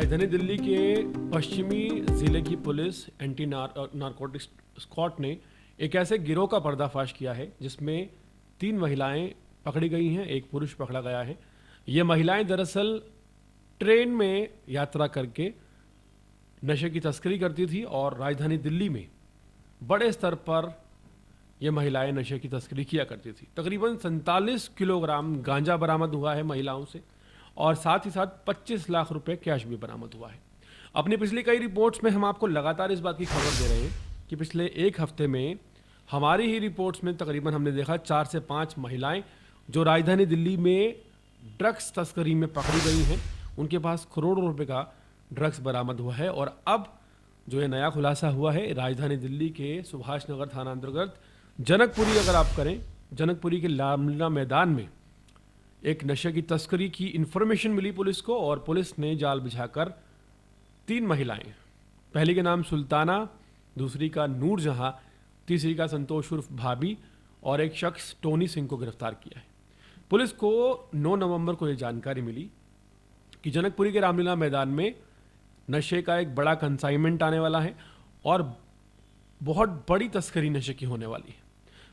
राजधानी दिल्ली के पश्चिमी जिले की पुलिस एंटी नारकोटिक्स स्क्वाड ने एक ऐसे गिरोह का पर्दाफाश किया है जिसमें 3 महिलाएं पकड़ी गई हैं, एक पुरुष पकड़ा गया है। ये महिलाएं दरअसल ट्रेन में यात्रा करके नशे की तस्करी करती थी और राजधानी दिल्ली में बड़े स्तर पर ये महिलाएं नशे की तस्करी किया करती थी। तकरीबन 47 किलोग्राम गांजा बरामद हुआ है महिलाओं से और साथ ही साथ 25 लाख रुपए कैश भी बरामद हुआ है। अपनी पिछली कई रिपोर्ट्स में हम आपको लगातार इस बात की खबर दे रहे हैं कि पिछले एक हफ्ते में हमारी ही रिपोर्ट्स में तकरीबन हमने देखा 4 से 5 महिलाएं जो राजधानी दिल्ली में ड्रग्स तस्करी में पकड़ी गई हैं, उनके पास करोड़ों रुपए का ड्रग्स बरामद हुआ है। और अब जो ये नया खुलासा हुआ है, राजधानी दिल्ली के सुभाष नगर थाना अंतर्गत जनकपुरी, अगर आप करें जनकपुरी के लामलीला मैदान में एक नशे की तस्करी की इंफॉर्मेशन मिली पुलिस को और पुलिस ने जाल बिछाकर 3 महिलाएं, पहली के नाम सुल्ताना, दूसरी का नूर जहां, तीसरी का संतोष उर्फ भाभी और एक शख्स टोनी सिंह को गिरफ्तार किया है। पुलिस को 9 नवंबर को यह जानकारी मिली कि जनकपुरी के रामलीला मैदान में नशे का एक बड़ा कंसाइनमेंट आने वाला है और बहुत बड़ी तस्करी नशे की होने वाली है।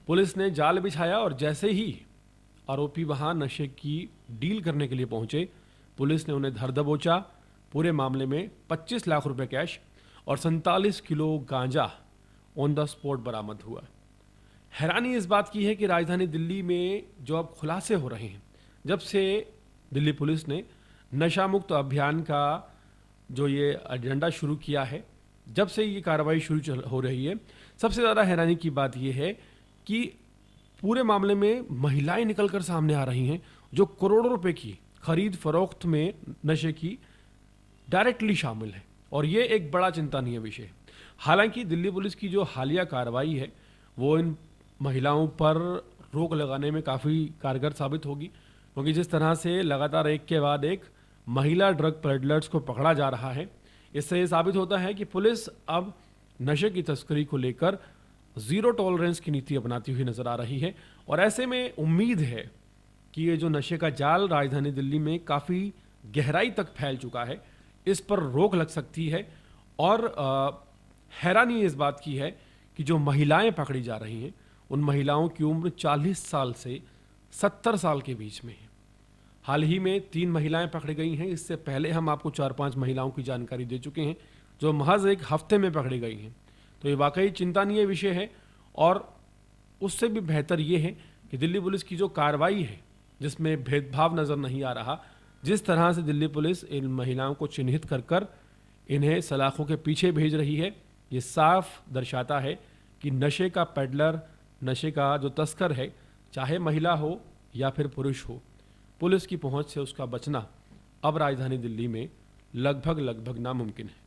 पुलिस ने जाल बिछाया और जैसे ही आरोपी वहां नशे की डील करने के लिए पहुंचे, पुलिस ने उन्हें धर दबोचा। पूरे मामले में 25 लाख रुपए कैश और 47 किलो गांजा ऑन द स्पॉट बरामद हुआ। हैरानी इस बात की है कि राजधानी दिल्ली में जो अब खुलासे हो रहे हैं, जब से दिल्ली पुलिस ने नशा मुक्त अभियान का जो ये एजेंडा शुरू किया है, जब से ये कार्रवाई शुरू हो रही है, सबसे ज़्यादा हैरानी की बात यह है कि पूरे मामले में महिलाएं निकलकर सामने आ रही हैं जो करोड़ों रुपए की खरीद फरोख्त में नशे की डायरेक्टली शामिल है। और ये एक बड़ा चिंतनीय विषय है। हालांकि दिल्ली पुलिस की जो हालिया कार्रवाई है वो इन महिलाओं पर रोक लगाने में काफ़ी कारगर साबित होगी, क्योंकि जिस तरह से लगातार एक के बाद एक महिला ड्रग पेडलर्स को पकड़ा जा रहा है, इससे ये साबित होता है कि पुलिस अब नशे की तस्करी को लेकर ज़ीरो टॉलरेंस की नीति अपनाती हुई नजर आ रही है। और ऐसे में उम्मीद है कि ये जो नशे का जाल राजधानी दिल्ली में काफ़ी गहराई तक फैल चुका है, इस पर रोक लग सकती है। और हैरानी इस बात की है कि जो महिलाएं पकड़ी जा रही हैं, उन महिलाओं की उम्र 40 साल से 70 साल के बीच में है। हाल ही में 3 महिलाएं पकड़ी गई हैं। इससे पहले हम आपको 4-5 महिलाओं की जानकारी दे चुके हैं जो महज एक हफ्ते में पकड़ी गई हैं। तो ये वाकई चिंतनीय विषय है। और उससे भी बेहतर ये है कि दिल्ली पुलिस की जो कार्रवाई है, जिसमें भेदभाव नज़र नहीं आ रहा, जिस तरह से दिल्ली पुलिस इन महिलाओं को चिन्हित कर कर इन्हें सलाखों के पीछे भेज रही है, ये साफ दर्शाता है कि नशे का पेडलर, नशे का जो तस्कर है, चाहे महिला हो या फिर पुरुष हो, पुलिस की पहुंच से उसका बचना अब राजधानी दिल्ली में लगभग नामुमकिन है।